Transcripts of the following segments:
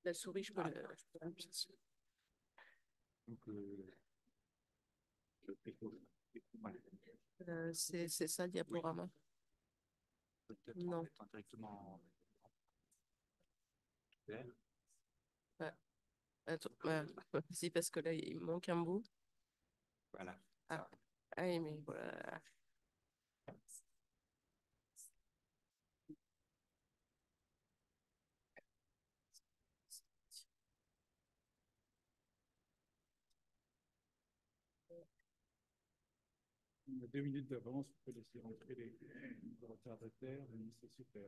La souris, je peux la mettre dessus. Donc, C'est ça, le diaporama. Non. Directement Ouais. Attends, si, parce que là, il manque un bout. voilà. Ah, ah oui, mais voilà. On a 2 minutes d'avance, on peut laisser rentrer les retardataires, c'est super.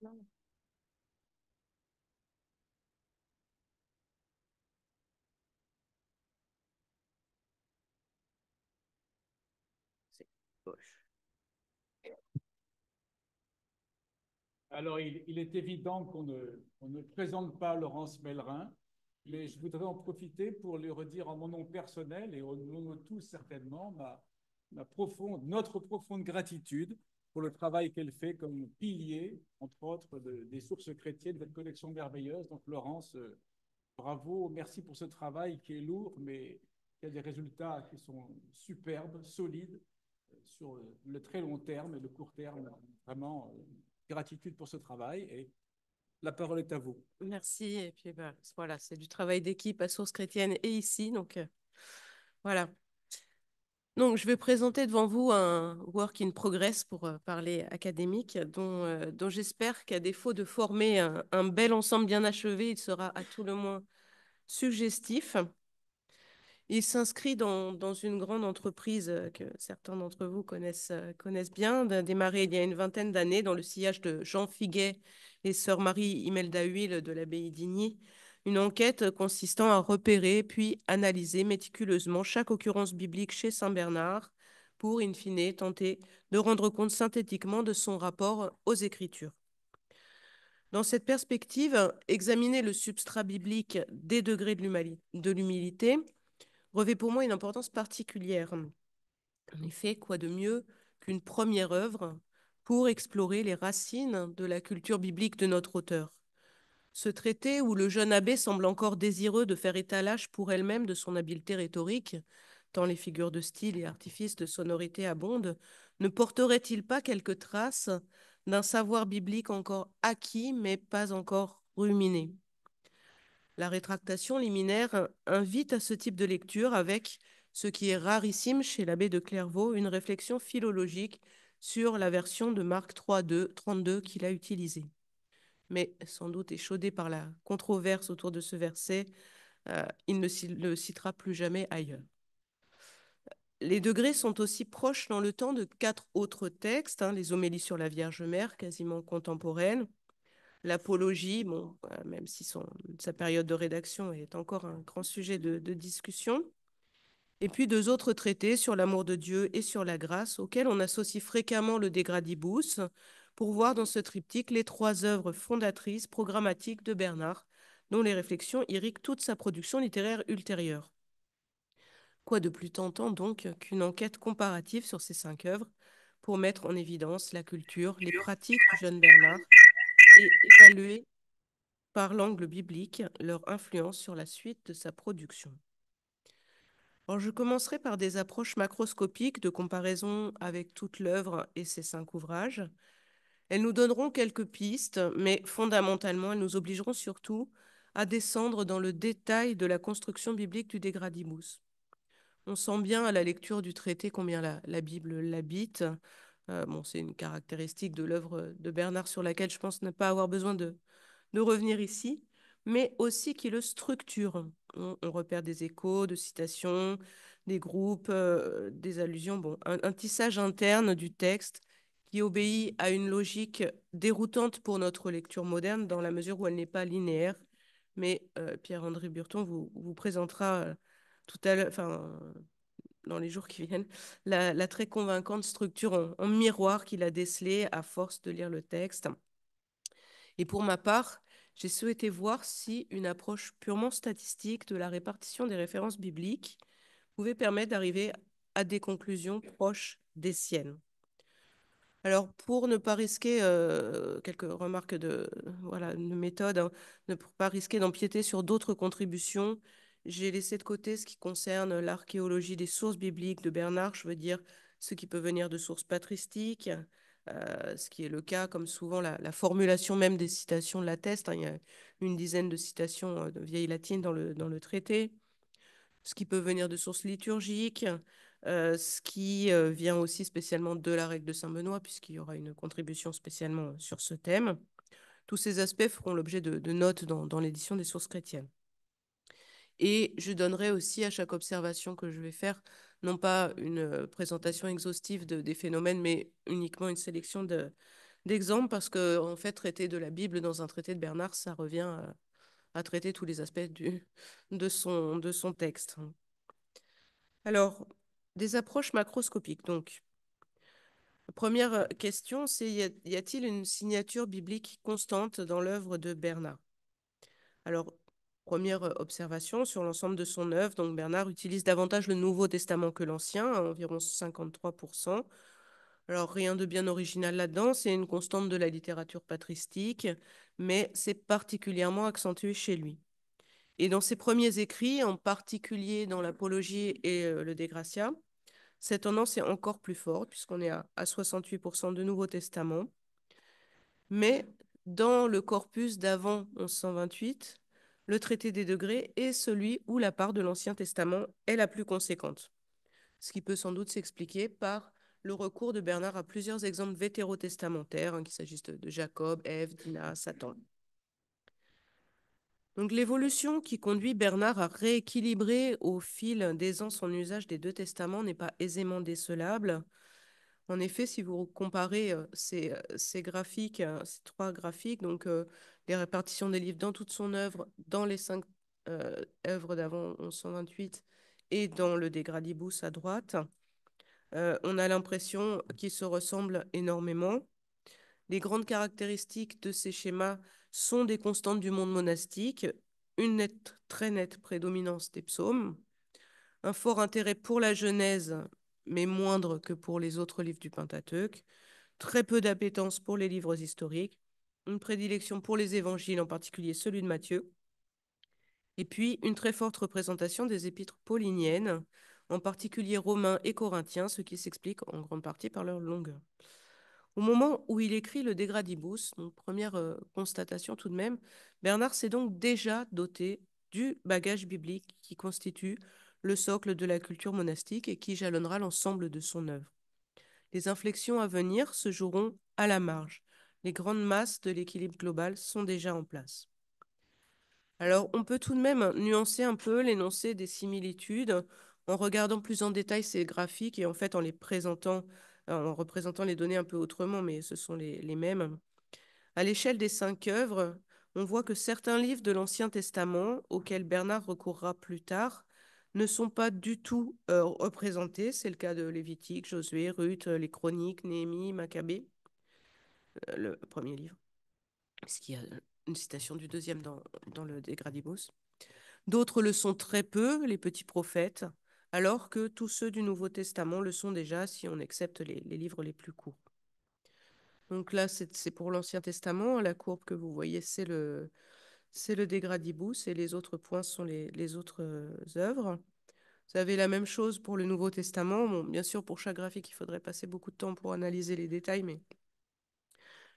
Non, c'est gauche. Alors, il est évident on ne présente pas Laurence Mellerin, mais je voudrais en profiter pour lui redire en mon nom personnel et au nom de tous certainement notre profonde gratitude pour le travail qu'elle fait comme pilier, entre autres, des sources chrétiennes de cette collection merveilleuse. Donc, Laurence, bravo, merci pour ce travail qui est lourd, mais qui a des résultats qui sont superbes, solides, sur le très long terme et le court terme. Vraiment, gratitude pour ce travail et la parole est à vous. Merci. Et puis, voilà, c'est du travail d'équipe à Source Chrétienne et ici. Donc, voilà. Donc, je vais présenter devant vous un work in progress pour parler académique, dont j'espère qu'à défaut de former un bel ensemble bien achevé, il sera à tout le moins suggestif. Il s'inscrit dans une grande entreprise que certains d'entre vous connaissent bien, démarrée il y a une vingtaine d'années dans le sillage de Jean Figuet et sœur Marie-Imelda Huil de l'abbaye d'Igny. Une enquête consistant à repérer puis analyser méticuleusement chaque occurrence biblique chez Saint Bernard pour, in fine, tenter de rendre compte synthétiquement de son rapport aux Écritures. Dans cette perspective, examiner le substrat biblique des degrés de l'humilité revêt pour moi une importance particulière. En effet, quoi de mieux qu'une première œuvre pour explorer les racines de la culture biblique de notre auteur. Ce traité, où le jeune abbé semble encore désireux de faire étalage pour elle-même de son habileté rhétorique, tant les figures de style et artifices de sonorité abondent, ne porterait-il pas quelques traces d'un savoir biblique encore acquis, mais pas encore ruminé? La rétractation liminaire invite à ce type de lecture avec, ce qui est rarissime chez l'abbé de Clairvaux, une réflexion philologique sur la version de Marc 3.2, qu'il a utilisée. Mais sans doute échaudé par la controverse autour de ce verset, il ne le citera plus jamais ailleurs. Les degrés sont aussi proches dans le temps de 4 autres textes, les homélies sur la Vierge Mère, quasiment contemporaines, l'apologie, bon, même si sa période de rédaction est encore un grand sujet de discussion, et puis 2 autres traités sur l'amour de Dieu et sur la grâce, auxquels on associe fréquemment le De Gradibus, pour voir dans ce triptyque les 3 œuvres fondatrices programmatiques de Bernard, dont les réflexions irriguent toute sa production littéraire ultérieure. Quoi de plus tentant donc qu'une enquête comparative sur ces 5 œuvres pour mettre en évidence la culture, les pratiques du jeune Bernard et évaluer par l'angle biblique leur influence sur la suite de sa production. Alors, je commencerai par des approches macroscopiques de comparaison avec toute l'œuvre et ses 5 ouvrages. Elles nous donneront quelques pistes, mais fondamentalement, elles nous obligeront surtout à descendre dans le détail de la construction biblique du De Gradibus. On sent bien à la lecture du traité combien la Bible l'habite. C'est une caractéristique de l'œuvre de Bernard sur laquelle je pense ne pas avoir besoin de revenir ici, mais aussi qui le structure. On repère des échos, de citations, des groupes, des allusions, un tissage interne du texte qui obéit à une logique déroutante pour notre lecture moderne dans la mesure où elle n'est pas linéaire. Mais Pierre-André Burton vous présentera tout à l'heure, dans les jours qui viennent, la très convaincante structure en miroir qu'il a décelée à force de lire le texte. Et pour ma part, j'ai souhaité voir si une approche purement statistique de la répartition des références bibliques pouvait permettre d'arriver à des conclusions proches des siennes. Alors, pour ne pas risquer, quelques remarques de méthode, hein, ne pour pas risquer d'empiéter sur d'autres contributions, j'ai laissé de côté ce qui concerne l'archéologie des sources bibliques de Bernard, je veux dire ce qui peut venir de sources patristiques, ce qui est le cas, comme souvent la formulation même des citations l'atteste, hein, il y a une dizaine de citations de vieille latine dans le traité, ce qui peut venir de sources liturgiques, ce qui vient aussi spécialement de la règle de Saint-Benoît, puisqu'il y aura une contribution spécialement sur ce thème. Tous ces aspects feront l'objet de notes dans l'édition des sources chrétiennes. Et je donnerai aussi à chaque observation que je vais faire, non pas une présentation exhaustive des phénomènes, mais uniquement une sélection d'exemples, parce que en fait, traiter de la Bible dans un traité de Bernard, ça revient à traiter tous les aspects de son texte. Alors, des approches macroscopiques. Donc, la première question, c'est y a-t-il une signature biblique constante dans l'œuvre de Bernard? Alors, première observation sur l'ensemble de son œuvre, donc Bernard utilise davantage le Nouveau Testament que l'Ancien, à environ 53%. Alors, rien de bien original là-dedans, c'est une constante de la littérature patristique, mais c'est particulièrement accentué chez lui. Et dans ses premiers écrits, en particulier dans l'Apologie et le De Gratia, cette tendance est encore plus forte, puisqu'on est à 68% de Nouveau Testament. Mais dans le corpus d'avant 1128, le traité des degrés est celui où la part de l'Ancien Testament est la plus conséquente. Ce qui peut sans doute s'expliquer par le recours de Bernard à plusieurs exemples vétérotestamentaires, hein, qu'il s'agisse de Jacob, Ève, Dinah, Satan. Donc l'évolution qui conduit Bernard à rééquilibrer au fil des ans son usage des deux testaments n'est pas aisément décelable. En effet, si vous comparez ces graphiques, ces trois graphiques, donc les répartitions des livres dans toute son œuvre, dans les cinq œuvres d'avant 1128 et dans le De Gradibus à droite, on a l'impression qu'ils se ressemblent énormément. Les grandes caractéristiques de ces schémas sont des constantes du monde monastique, une très nette prédominance des psaumes, un fort intérêt pour la Genèse, mais moindre que pour les autres livres du Pentateuque, très peu d'appétence pour les livres historiques, une prédilection pour les évangiles, en particulier celui de Matthieu, et puis une très forte représentation des épîtres pauliniennes, en particulier romains et corinthiens, ce qui s'explique en grande partie par leur longueur. Au moment où il écrit le De Gradibus, donc première constatation tout de même, Bernard s'est donc déjà doté du bagage biblique qui constitue le socle de la culture monastique et qui jalonnera l'ensemble de son œuvre. Les inflexions à venir se joueront à la marge. Les grandes masses de l'équilibre global sont déjà en place. Alors, on peut tout de même nuancer un peu l'énoncé des similitudes en regardant plus en détail ces graphiques et en fait en les présentant, en représentant les données un peu autrement, mais ce sont les mêmes. À l'échelle des 5 œuvres, on voit que certains livres de l'Ancien Testament, auxquels Bernard recourra plus tard, ne sont pas du tout représentés. C'est le cas de Lévitique, Josué, Ruth, les Chroniques, Néhémie, Maccabée, le premier livre, puisqu'il y a une citation du deuxième dans le De Gradibus. D'autres le sont très peu, les petits prophètes, alors que tous ceux du Nouveau Testament le sont déjà si on accepte les livres les plus courts. Donc là, c'est pour l'Ancien Testament. La courbe que vous voyez, c'est le De Gradibus et les autres points sont les autres œuvres. Vous avez la même chose pour le Nouveau Testament. Bon, bien sûr, pour chaque graphique, il faudrait passer beaucoup de temps pour analyser les détails, mais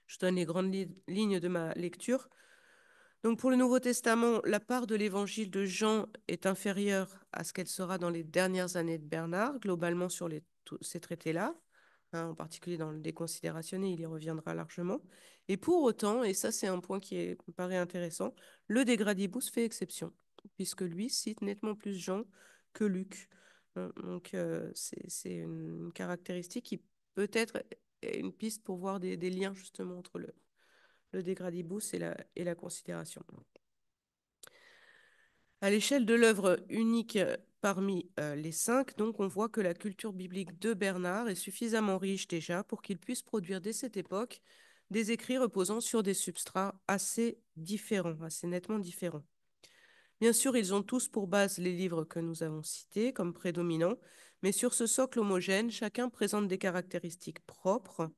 je donne les grandes lignes de ma lecture. Donc pour le Nouveau Testament, la part de l'évangile de Jean est inférieure à ce qu'elle sera dans les dernières années de Bernard, globalement sur ces traités-là, hein, en particulier dans le De Consideratione, il y reviendra largement. Et pour autant, et ça c'est un point me paraît intéressant, le De Gradibus fait exception, puisque lui cite nettement plus Jean que Luc. Donc c'est une caractéristique qui peut-être est une piste pour voir des liens justement entre le De Gradibus et la considération. À l'échelle de l'œuvre unique parmi les 5, donc on voit que la culture biblique de Bernard est suffisamment riche déjà pour qu'il puisse produire dès cette époque des écrits reposant sur des substrats assez différents, assez nettement différents. Bien sûr, ils ont tous pour base les livres que nous avons cités comme prédominants, mais sur ce socle homogène, chacun présente des caractéristiques propres.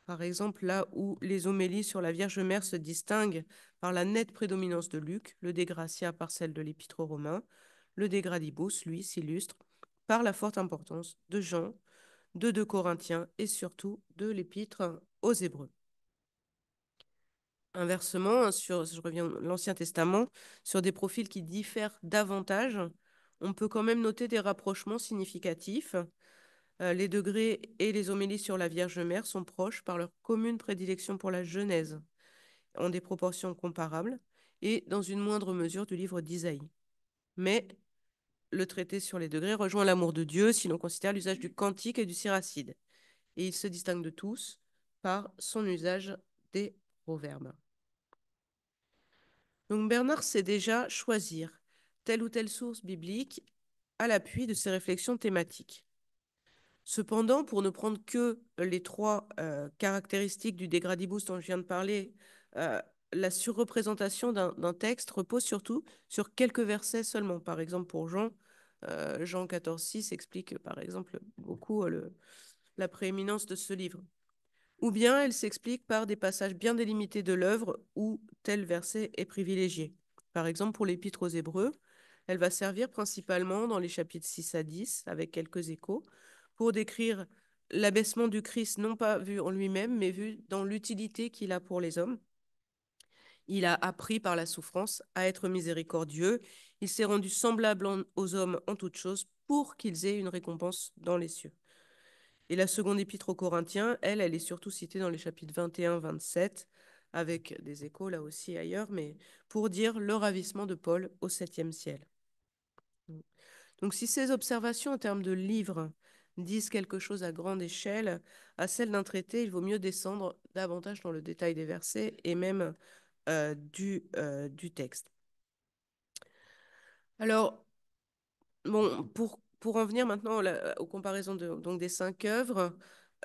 Par exemple, là où les homélies sur la Vierge Mère se distinguent par la nette prédominance de Luc, le De Gratia par celle de l'Épître aux Romains, le De Gradibus, lui, s'illustre par la forte importance de Jean, de 2 Corinthiens et surtout de l'Épître aux Hébreux. Inversement, je reviens à l'Ancien Testament, sur des profils qui diffèrent davantage, on peut quand même noter des rapprochements significatifs. Les degrés et les homélies sur la Vierge Mère sont proches par leur commune prédilection pour la Genèse, en des proportions comparables, et dans une moindre mesure du livre d'Isaïe. Mais le traité sur les degrés rejoint l'amour de Dieu si l'on considère l'usage du cantique et du siracide. Et il se distingue de tous par son usage des proverbes. Donc Bernard sait déjà choisir telle ou telle source biblique à l'appui de ses réflexions thématiques. Cependant, pour ne prendre que les trois caractéristiques du dégradibus dont je viens de parler, la surreprésentation d'un texte repose surtout sur quelques versets seulement. Par exemple, pour Jean, Jean 14,6 explique par exemple beaucoup la prééminence de ce livre. Ou bien elle s'explique par des passages bien délimités de l'œuvre où tel verset est privilégié. Par exemple, pour l'Épître aux Hébreux, elle va servir principalement dans les chapitres 6 à 10, avec quelques échos, pour décrire l'abaissement du Christ, non pas vu en lui-même, mais vu dans l'utilité qu'il a pour les hommes. Il a appris par la souffrance à être miséricordieux. Il s'est rendu semblable aux hommes en toutes choses pour qu'ils aient une récompense dans les cieux. Et la seconde épître aux Corinthiens, elle est surtout citée dans les chapitres 21-27, avec des échos là aussi ailleurs, mais pour dire le ravissement de Paul au septième ciel. Donc si ces observations en termes de livres disent quelque chose à grande échelle, à celle d'un traité, il vaut mieux descendre davantage dans le détail des versets et même du texte. Alors, bon, pour en venir maintenant aux comparaisons donc des 5 œuvres,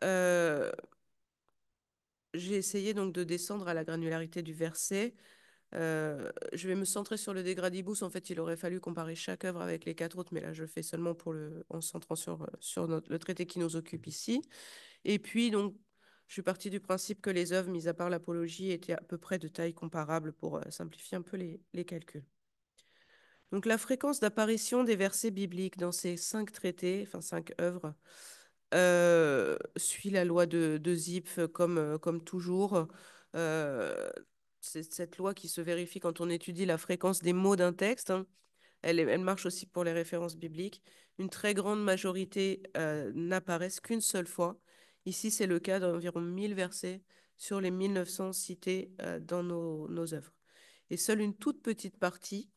euh, j'ai essayé donc de descendre à la granularité du verset. Je vais me centrer sur le De Gradibus. En fait, il aurait fallu comparer chaque œuvre avec les 4 autres, mais là, je le fais seulement en se centrant sur le traité qui nous occupe ici. Et puis, donc, je suis partie du principe que les œuvres, mis à part l'apologie, étaient à peu près de taille comparable pour simplifier un peu les calculs. Donc, la fréquence d'apparition des versets bibliques dans ces 5 traités, enfin 5 œuvres, suit la loi de Zipf comme toujours. Euh, c'est cette loi qui se vérifie quand on étudie la fréquence des mots d'un texte, hein. Elle marche aussi pour les références bibliques. Une très grande majorité n'apparaissent qu'une seule fois. Ici, c'est le cas d'environ 1000 versets sur les 1900 cités dans nos œuvres. Et seule une toute petite partie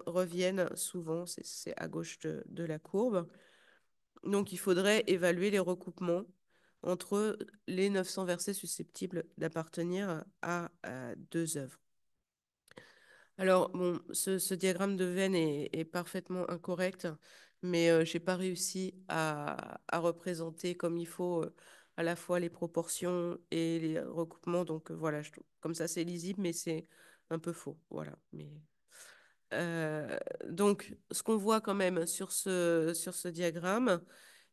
reviennent souvent, c'est à gauche de la courbe. Donc, il faudrait évaluer les recoupements entre les 900 versets susceptibles d'appartenir à 2 œuvres. Alors, bon, ce diagramme de veine est parfaitement incorrect, mais je n'ai pas réussi à représenter comme il faut à la fois les proportions et les recoupements. Donc, voilà, comme ça, c'est lisible, mais c'est un peu faux. Voilà. Euh, donc, ce qu'on voit quand même sur ce diagramme,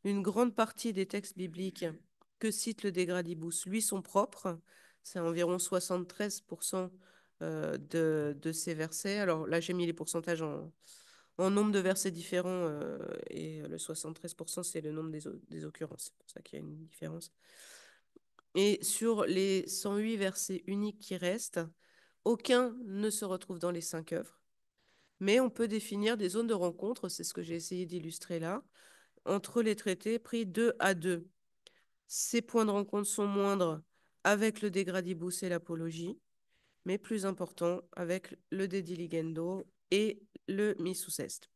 une grande partie des textes bibliques que cite le De Gradibus, lui, sont propres. C'est environ 73% de ces versets. Alors là, j'ai mis les pourcentages en nombre de versets différents et le 73%, c'est le nombre des occurrences. C'est pour ça qu'il y a une différence. Et sur les 108 versets uniques qui restent, aucun ne se retrouve dans les 5 œuvres. Mais on peut définir des zones de rencontre, c'est ce que j'ai essayé d'illustrer là, entre les traités pris 2 à 2. Ces points de rencontre sont moindres avec le De Gradibus et l'Apologie, mais plus importants avec le De Diligendo et le Missus Est.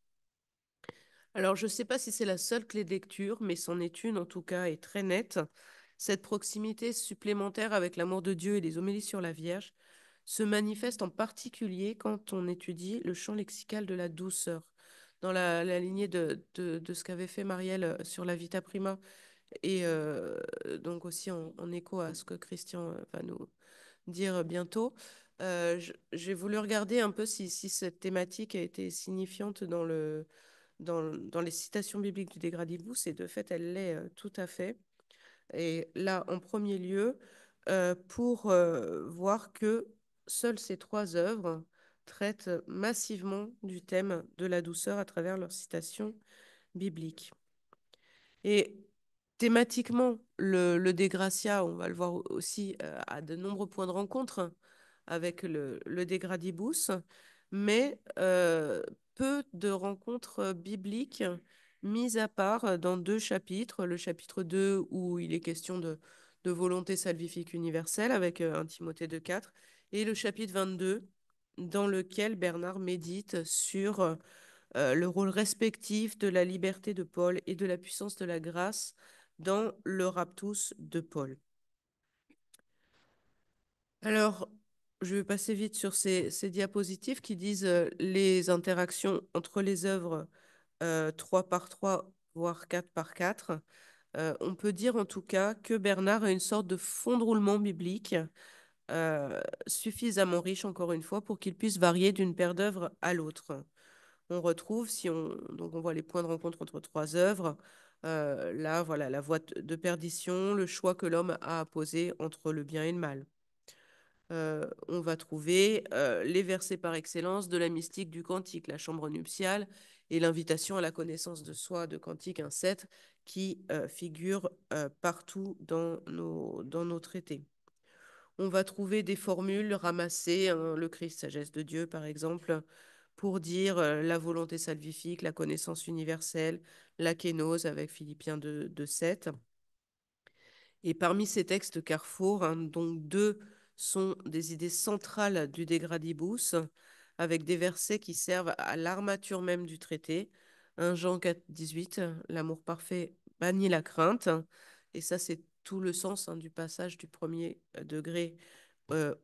Alors, je ne sais pas si c'est la seule clé de lecture, mais c'en est une en tout cas et très nette. Cette proximité supplémentaire avec l'amour de Dieu et les homélies sur la Vierge se manifeste en particulier quand on étudie le champ lexical de la douceur. Dans la lignée de ce qu'avait fait Marielle sur la Vita Prima, donc aussi en écho à ce que Christian va nous dire bientôt, j'ai voulu regarder un peu si cette thématique a été signifiante dans les citations bibliques du Dégradibus, et de fait, elle l'est tout à fait. Et là, en premier lieu, pour voir que seules ces trois œuvres traitent massivement du thème de la douceur à travers leurs citations bibliques. Et thématiquement, le De Gracia, on va le voir aussi, a de nombreux points de rencontre avec le De Gradibus, mais peu de rencontres bibliques mises à part dans deux chapitres. Le chapitre 2 où il est question de volonté salvifique universelle avec 1 Timothée 2,4, et le chapitre 22 dans lequel Bernard médite sur le rôle respectif de la liberté de Paul et de la puissance de la grâce dans le raptus de Paul. Alors, je vais passer vite sur ces diapositives qui disent les interactions entre les œuvres 3 par 3, voire 4 par 4. On peut dire en tout cas que Bernard a une sorte de fond de roulement biblique suffisamment riche, encore une fois, pour qu'il puisse varier d'une paire d'œuvres à l'autre. On retrouve, donc on voit les points de rencontre entre trois œuvres. Là, voilà, la voie de perdition, le choix que l'homme a à poser entre le bien et le mal. On va trouver les versets par excellence de la mystique du cantique, la chambre nuptiale et l'invitation à la connaissance de soi de Cantique 1,7 qui figure partout dans nos traités. On va trouver des formules ramassées, hein, le Christ, sagesse de Dieu, par exemple, pour dire la volonté salvifique, la connaissance universelle, la kénose avec Philippiens 2,7. Et parmi ces textes carrefour, hein, donc deux sont des idées centrales du De Gradibus, avec des versets qui servent à l'armature même du traité. 1 Jean 4,18, l'amour parfait bannit la crainte. Et ça, c'est tout le sens, hein, du passage du premier degré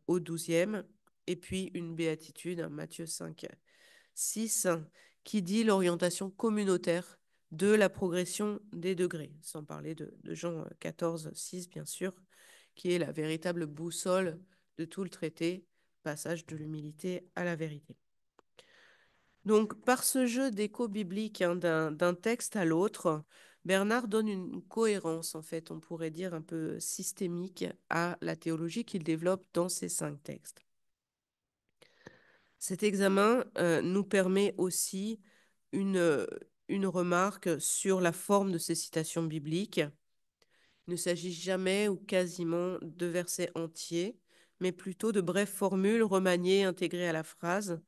au 12e. Et puis une béatitude, hein, Matthieu 5, 6, qui dit l'orientation communautaire de la progression des degrés, sans parler de Jean 14, 6, bien sûr, qui est la véritable boussole de tout le traité, passage de l'humilité à la vérité. Donc, par ce jeu d'écho biblique, hein, d'un texte à l'autre, Bernard donne une cohérence, en fait, on pourrait dire un peu systémique, à la théologie qu'il développe dans ces 5 textes. Cet examen nous permet aussi une, une remarque sur la forme de ces citations bibliques. Il ne s'agit jamais ou quasiment de versets entiers, mais plutôt de brèves formules remaniées, intégrées à la phrase.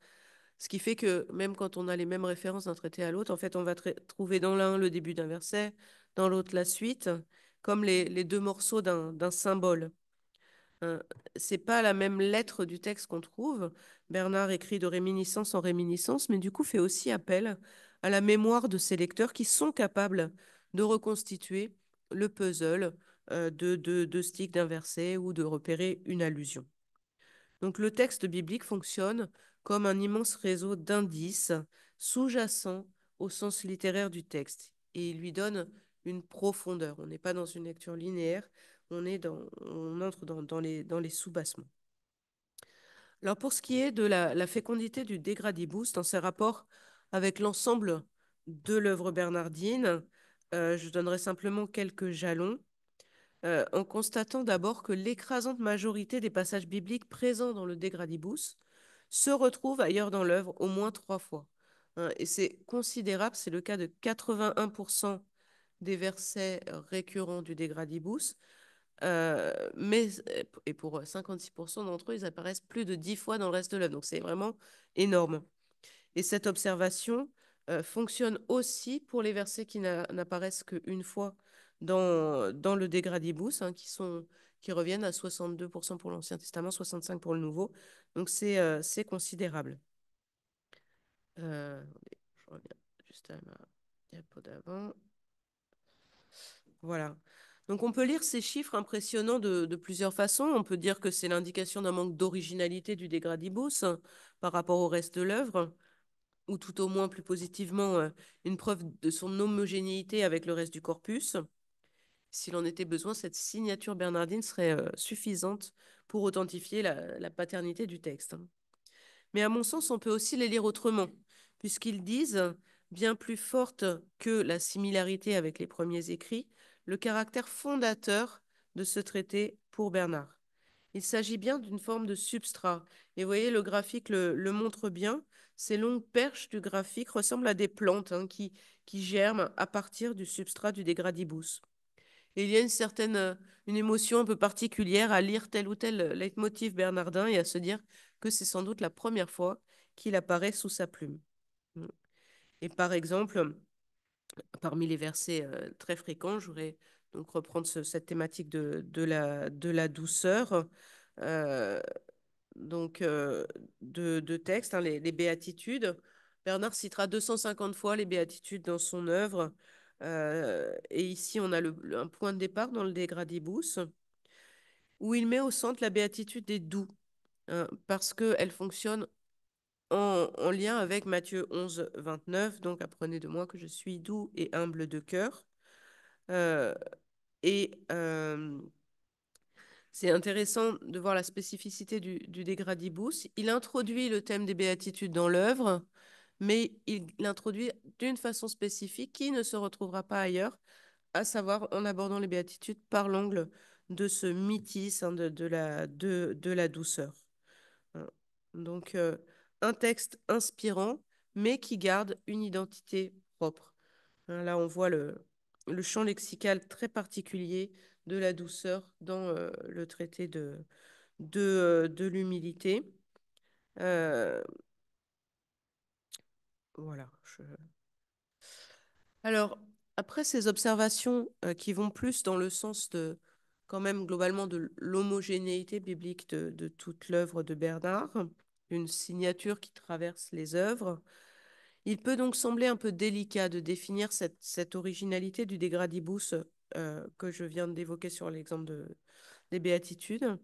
Ce qui fait que même quand on a les mêmes références d'un traité à l'autre, en fait, on va trouver dans l'un le début d'un verset, dans l'autre la suite, comme les deux morceaux d'un symbole. Euh, c'est pas la même lettre du texte qu'on trouve. Bernard écrit de réminiscence en réminiscence, mais du coup fait aussi appel à la mémoire de ses lecteurs qui sont capables de reconstituer le puzzle de sticks d'un verset ou de repérer une allusion. Donc le texte biblique fonctionne comme un immense réseau d'indices sous-jacents au sens littéraire du texte et il lui donne une profondeur. On n'est pas dans une lecture linéaire, on entre dans les sous-bassements. Alors pour ce qui est de la fécondité du dégradibus dans ses rapports avec l'ensemble de l'œuvre bernardine, je donnerai simplement quelques jalons en constatant d'abord que l'écrasante majorité des passages bibliques présents dans le dégradibus se retrouvent ailleurs dans l'œuvre au moins 3 fois. Hein, et c'est considérable, c'est le cas de 81% des versets récurrents du dégradibus, et pour 56% d'entre eux, ils apparaissent plus de 10 fois dans le reste de l'œuvre. Donc c'est vraiment énorme. Et cette observation fonctionne aussi pour les versets qui n'apparaissent qu'une fois dans le Degradibus, hein, qui reviennent à 62% pour l'Ancien Testament, 65% pour le Nouveau. Donc c'est considérable. Je reviens juste à ma diapo d'avant. Voilà. Donc on peut lire ces chiffres impressionnants de plusieurs façons. On peut dire que c'est l'indication d'un manque d'originalité du Degradibus, hein, par rapport au reste de l'œuvre, ou tout au moins plus positivement une preuve de son homogénéité avec le reste du corpus. S'il en était besoin, cette signature bernardine serait suffisante pour authentifier la paternité du texte. Mais à mon sens, on peut aussi les lire autrement, puisqu'ils disent, bien plus forte que la similarité avec les premiers écrits, le caractère fondateur de ce traité pour Bernard. Il s'agit bien d'une forme de substrat. Et vous voyez, le graphique le montre bien. Ces longues perches du graphique ressemblent à des plantes qui germent à partir du substrat du dégradibus. Et il y a une certaine une émotion un peu particulière à lire tel ou tel leitmotiv bernardin et à se dire que c'est sans doute la première fois qu'il apparaît sous sa plume. Et par exemple, parmi les versets très fréquents, je voudrais donc reprendre cette thématique de la douceur. Euh, donc de texte, hein, les béatitudes. Bernard citera 250 fois les béatitudes dans son œuvre. Et ici, on a un point de départ dans le De Gradibus, où il met au centre la béatitude des doux, hein, parce qu'elle fonctionne en lien avec Matthieu 11, 29. Donc, apprenez de moi que je suis doux et humble de cœur. Euh, et c'est intéressant de voir la spécificité du De Gradibus. Il introduit le thème des béatitudes dans l'œuvre, mais il l'introduit d'une façon spécifique qui ne se retrouvera pas ailleurs, à savoir en abordant les béatitudes par l'angle de ce mythisme, hein, de la douceur. Hein. Donc, un texte inspirant, mais qui garde une identité propre. Hein, là, on voit le champ lexical très particulier de la douceur dans le traité de l'humilité. Euh, voilà. Alors, après ces observations qui vont plus dans le sens de, quand même, globalement, de l'homogénéité biblique de toute l'œuvre de Bernard, une signature qui traverse les œuvres, il peut donc sembler un peu délicat de définir cette originalité du dégradibus que je viens d'évoquer sur l'exemple des béatitudes.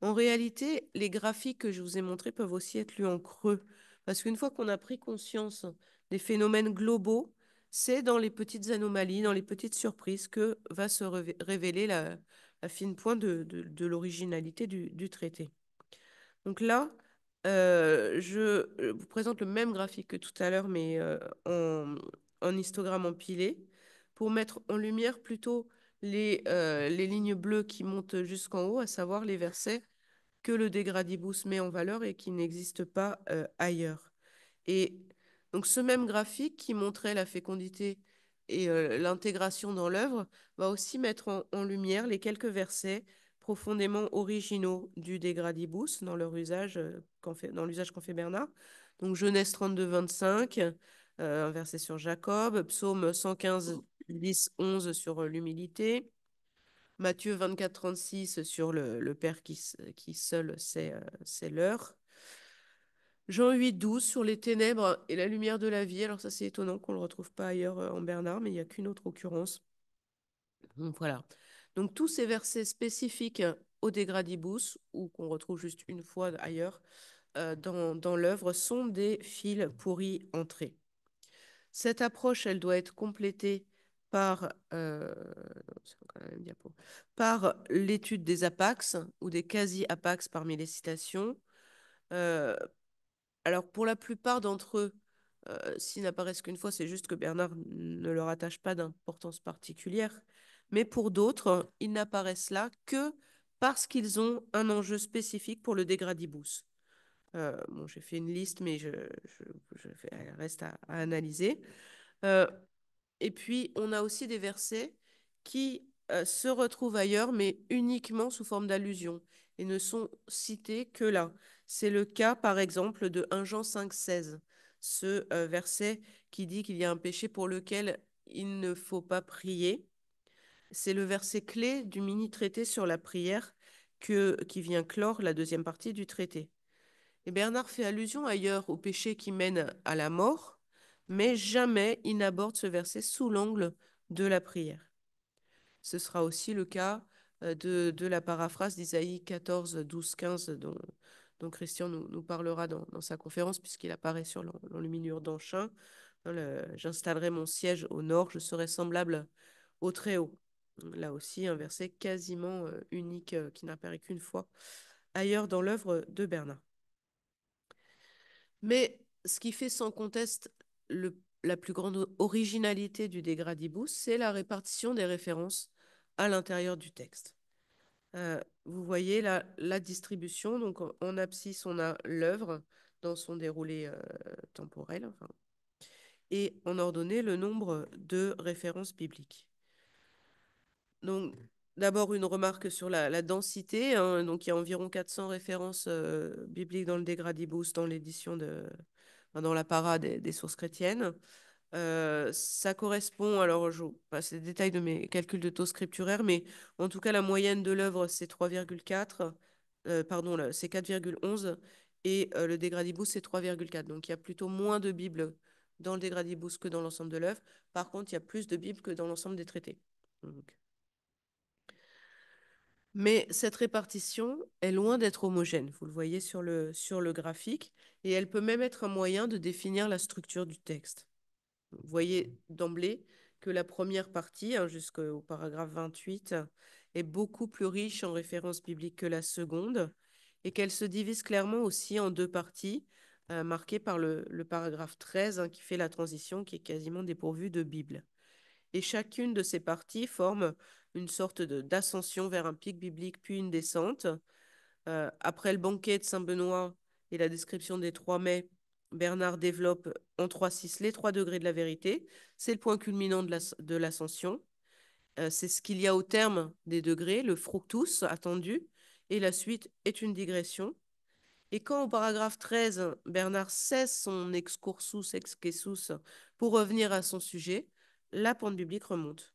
En réalité, les graphiques que je vous ai montrés peuvent aussi être lus en creux, parce qu'une fois qu'on a pris conscience des phénomènes globaux, c'est dans les petites anomalies, dans les petites surprises que va se révéler la fine pointe de l'originalité du traité. Donc là, je vous présente le même graphique que tout à l'heure, mais en histogramme empilé, pour mettre en lumière plutôt les lignes bleues qui montent jusqu'en haut, à savoir les versets que le dégradibus met en valeur et qui n'existe pas ailleurs. Et donc ce même graphique qui montrait la fécondité et l'intégration dans l'œuvre va aussi mettre en lumière les quelques versets profondément originaux du dégradibus dans leur usage, dans l'usage qu'en fait Bernard. Donc Genèse 32, 25, un verset sur Jacob, Psaume 115, 10, 11 sur l'humilité, Matthieu 24, 36 sur le Père qui seul sait l'heure. Jean 8, 12 sur les ténèbres et la lumière de la vie. Alors ça, c'est étonnant qu'on ne le retrouve pas ailleurs en Bernard, mais il n'y a qu'une autre occurrence. Donc, voilà. Donc tous ces versets spécifiques au dégradibus, ou qu'on retrouve juste une fois ailleurs dans l'œuvre, sont des fils pourris entrés. Cette approche, elle doit être complétée par, par l'étude des apax ou des quasi-apax parmi les citations. Euh, alors, pour la plupart d'entre eux, s'ils n'apparaissent qu'une fois, c'est juste que Bernard ne leur attache pas d'importance particulière. Mais pour d'autres, ils n'apparaissent là que parce qu'ils ont un enjeu spécifique pour le dégradibus. Bon, j'ai fait une liste, mais elle reste à analyser. Euh, et puis, on a aussi des versets qui se retrouvent ailleurs, mais uniquement sous forme d'allusion et ne sont cités que là. C'est le cas, par exemple, de 1 Jean 5, 16, ce verset qui dit qu'il y a un péché pour lequel il ne faut pas prier. C'est le verset clé du mini-traité sur la prière qui vient clore la deuxième partie du traité. Et Bernard fait allusion ailleurs au péché qui mène à la mort, mais jamais il n'aborde ce verset sous l'angle de la prière. Ce sera aussi le cas de la paraphrase d'Isaïe 14, 12, 15, dont Christian nous parlera dans sa conférence, puisqu'il apparaît sur l'enluminure d'Anchin. J'installerai mon siège au nord, je serai semblable au Très-Haut. Là aussi, un verset quasiment unique qui n'apparaît qu'une fois ailleurs dans l'œuvre de Bernard. Mais ce qui fait sans conteste la plus grande originalité du De Gradibus, c'est la répartition des références à l'intérieur du texte. Vous voyez la distribution. Donc en abscisse, on a l'œuvre dans son déroulé temporel, enfin, et en ordonnée, le nombre de références bibliques. Donc, d'abord, une remarque sur la densité, hein. Donc, il y a environ 400 références bibliques dans le De Gradibus, dans l'édition dans la parade des sources chrétiennes. Ça correspond, alors je passe les détails de mes calculs de taux scripturaire, mais en tout cas, la moyenne de l'œuvre, c'est 3,4, pardon, c'est 4,11, et le De Gradibus, c'est 3,4. Donc, il y a plutôt moins de Bibles dans le De Gradibus que dans l'ensemble de l'œuvre. Par contre, il y a plus de Bibles que dans l'ensemble des traités. Donc, mais cette répartition est loin d'être homogène, vous le voyez sur le graphique, et elle peut même être un moyen de définir la structure du texte. Vous voyez d'emblée que la première partie, hein, jusqu'au paragraphe 28, est beaucoup plus riche en références bibliques que la seconde, et qu'elle se divise clairement aussi en deux parties, marquées par le paragraphe 13, hein, qui fait la transition, qui est quasiment dépourvue de Bible. Et chacune de ces parties forme une sorte d'ascension vers un pic biblique, puis une descente. Après le banquet de Saint-Benoît et la description des trois mets, Bernard développe en 3,6 les 3 degrés de la vérité. C'est le point culminant de l'ascension. C'est ce qu'il y a au terme des degrés, le fructus attendu, et la suite est une digression. Et quand au paragraphe 13, Bernard cesse son excursus excessus pour revenir à son sujet, la pente biblique remonte.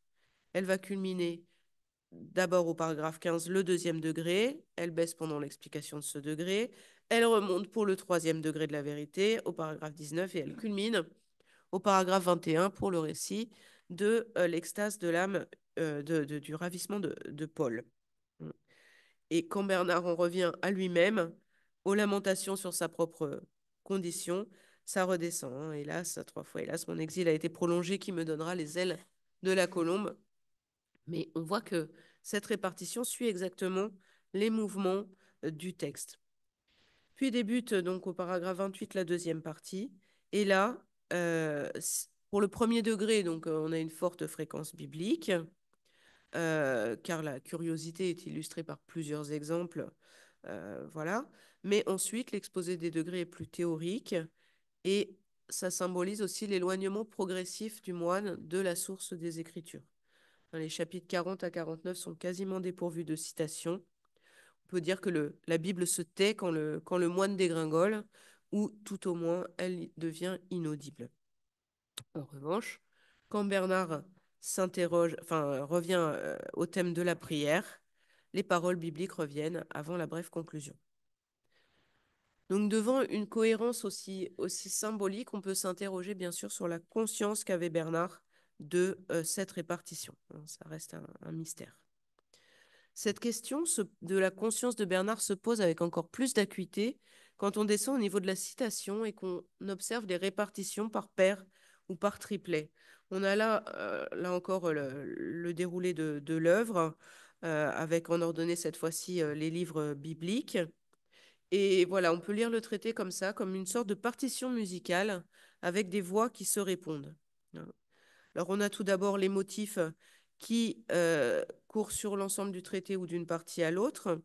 Elle va culminer d'abord au paragraphe 15, le deuxième degré. Elle baisse pendant l'explication de ce degré. Elle remonte pour le troisième degré de la vérité au paragraphe 19 et elle culmine au paragraphe 21 pour le récit de l'extase de l'âme, du ravissement de Paul. Et quand Bernard en revient à lui-même, aux lamentations sur sa propre condition, ça redescend, hein. Hélas, 3 fois, hélas, mon exil a été prolongé, qui me donnera les ailes de la colombe. Mais on voit que cette répartition suit exactement les mouvements du texte. Puis débute donc au paragraphe 28 la deuxième partie. Et là, pour le premier degré, donc, on a une forte fréquence biblique, car la curiosité est illustrée par plusieurs exemples. Voilà. Mais ensuite, l'exposé des degrés est plus théorique et ça symbolise aussi l'éloignement progressif du moine de la source des Écritures. Les chapitres 40 à 49 sont quasiment dépourvus de citations. On peut dire que la Bible se tait quand le moine dégringole, ou tout au moins elle devient inaudible. En revanche, quand Bernard revient au thème de la prière, les paroles bibliques reviennent avant la brève conclusion. Donc, devant une cohérence aussi symbolique, on peut s'interroger bien sûr sur la conscience qu'avait Bernard de cette répartition. Ça reste un mystère. Cette question de la conscience de Bernard se pose avec encore plus d'acuité quand on descend au niveau de la citation et qu'on observe les répartitions par paire ou par triplet. On a là encore le déroulé de l'œuvre, avec en ordonnée cette fois-ci les livres bibliques. Et voilà, on peut lire le traité comme ça, comme une sorte de partition musicale avec des voix qui se répondent. Alors, on a tout d'abord les motifs qui courent sur l'ensemble du traité ou d'une partie à l'autre.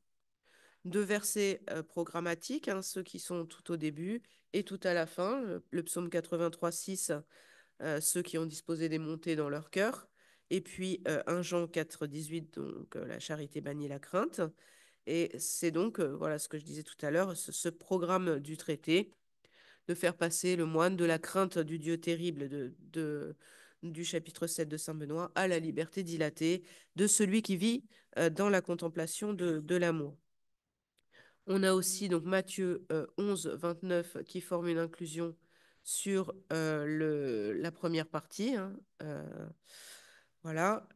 Deux versets programmatiques, hein, ceux qui sont tout au début et tout à la fin. Le psaume 83, 6, ceux qui ont disposé des montées dans leur cœur. Et puis 1 Jean 4, 18, donc la charité bannit la crainte. Et c'est donc, voilà ce que je disais tout à l'heure, ce programme du traité de faire passer le moine de la crainte du Dieu terrible du chapitre 7 de Saint Benoît à la liberté dilatée de celui qui vit dans la contemplation de l'amour. On a aussi donc Matthieu 11, 29 qui forme une inclusion sur la première partie, hein. Voilà.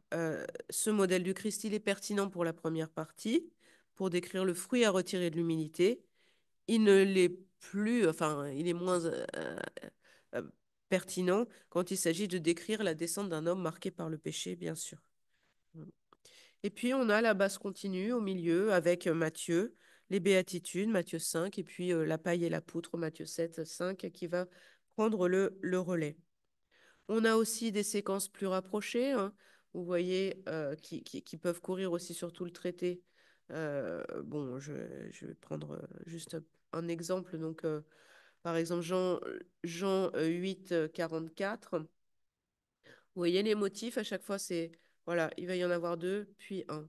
Ce modèle du Christ, il est pertinent pour la première partie, pour décrire le fruit à retirer de l'humilité. Il ne l'est plus, enfin, il est moins euh, pertinent quand il s'agit de décrire la descente d'un homme marqué par le péché, bien sûr. Et puis, on a la basse continue au milieu avec Matthieu, les béatitudes, Matthieu 5, et puis la paille et la poutre, Matthieu 7, 5, qui va prendre le relais. On a aussi des séquences plus rapprochées, hein, vous voyez, qui peuvent courir aussi sur tout le traité. Bon, je vais prendre juste un exemple. Donc, par exemple, Jean 8, 44. Vous voyez les motifs, à chaque fois, c'est, voilà, il va y en avoir deux, puis un.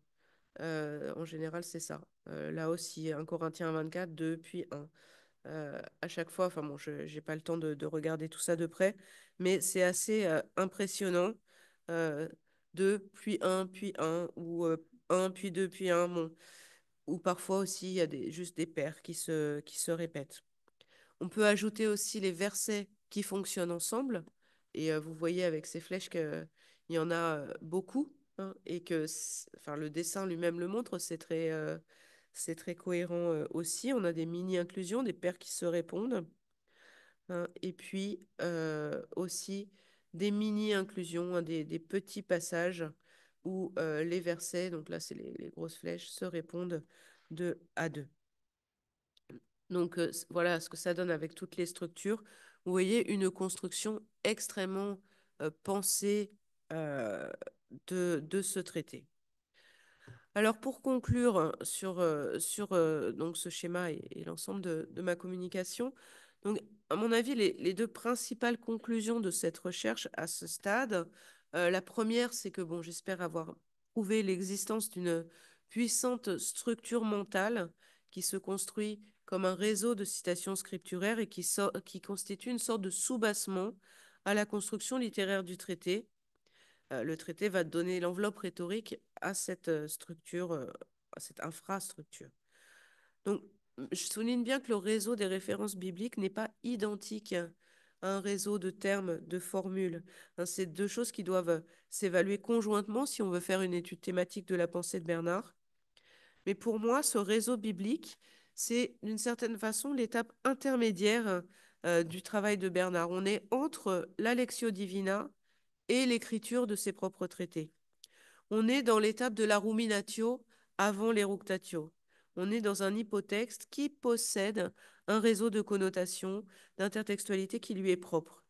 En général, c'est ça. Là aussi, 1 Corinthiens 24, 2, puis un. À chaque fois, enfin bon, je n'ai pas le temps de regarder tout ça de près, mais c'est assez impressionnant. Euh, 2, puis un, ou 1, puis 2, puis un. Bon. Ou parfois aussi, il y a juste des paires qui se répètent. On peut ajouter aussi les versets qui fonctionnent ensemble. Et vous voyez avec ces flèches qu'il y en a beaucoup, hein, et que enfin, le dessin lui-même le montre, c'est très cohérent aussi. On a des mini-inclusions, des paires qui se répondent, hein, et puis aussi des mini-inclusions, hein, des petits passages où les versets, donc là c'est les grosses flèches, se répondent deux à deux. Donc voilà ce que ça donne avec toutes les structures. Vous voyez une construction extrêmement pensée euh, de ce traité. Alors pour conclure sur donc ce schéma et l'ensemble de ma communication, donc, à mon avis, les deux principales conclusions de cette recherche à ce stade, la première, c'est que bon, j'espère avoir prouvé l'existence d'une puissante structure mentale qui se construit comme un réseau de citations scripturaires et qui constitue une sorte de soubassement à la construction littéraire du traité. Le traité va donner l'enveloppe rhétorique à cette structure, à cette infrastructure. Donc, je souligne bien que le réseau des références bibliques n'est pas identique à un réseau de termes, de formules. Hein, c'est deux choses qui doivent s'évaluer conjointement si on veut faire une étude thématique de la pensée de Bernard. Mais pour moi, ce réseau biblique, c'est d'une certaine façon l'étape intermédiaire du travail de Bernard. On est entre l'Alexio Divina et l'écriture de ses propres traités. On est dans l'étape de la ruminatio avant l'eructatio. On est dans un hypotexte qui possède un réseau de connotations, d'intertextualité qui lui est propre.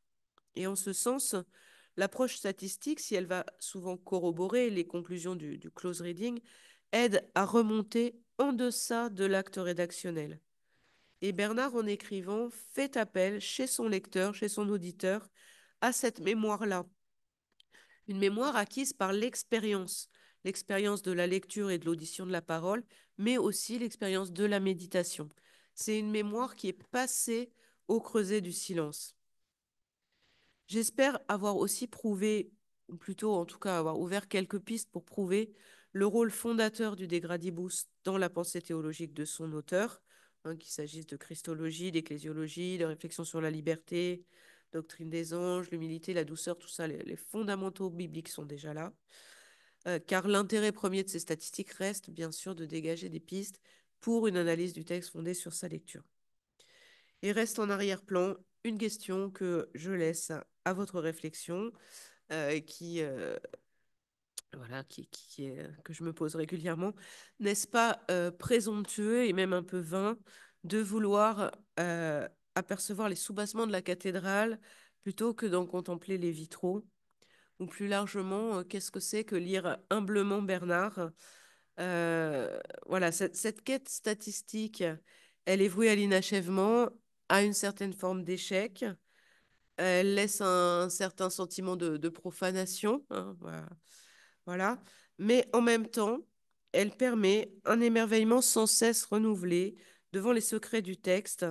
Et en ce sens, l'approche statistique, si elle va souvent corroborer les conclusions du close reading, aide à remonter en deçà de l'acte rédactionnel. Et Bernard, en écrivant, fait appel chez son lecteur, chez son auditeur, à cette mémoire-là, une mémoire acquise par l'expérience de la lecture et de l'audition de la parole, mais aussi l'expérience de la méditation. C'est une mémoire qui est passée au creuset du silence. J'espère avoir aussi prouvé, ou plutôt en tout cas avoir ouvert quelques pistes pour prouver le rôle fondateur du dégradibus dans la pensée théologique de son auteur, hein, qu'il s'agisse de christologie, d'ecclésiologie, de réflexion sur la liberté, doctrine des anges, l'humilité, la douceur, tout ça, les fondamentaux bibliques sont déjà là. Car l'intérêt premier de ces statistiques reste bien sûr de dégager des pistes pour une analyse du texte fondée sur sa lecture. Et reste en arrière-plan une question que je laisse à votre réflexion, qui, voilà, que je me pose régulièrement. N'est-ce pas présomptueux et même un peu vain de vouloir apercevoir les soubassements de la cathédrale plutôt que d'en contempler les vitraux? Ou plus largement, qu'est-ce que c'est que lire humblement Bernard? Voilà, cette quête statistique, elle est vouée à l'inachèvement, à une certaine forme d'échec. Elle laisse un certain sentiment de profanation, hein, voilà. Voilà. Mais en même temps, elle permet un émerveillement sans cesse renouvelé devant les secrets du texte,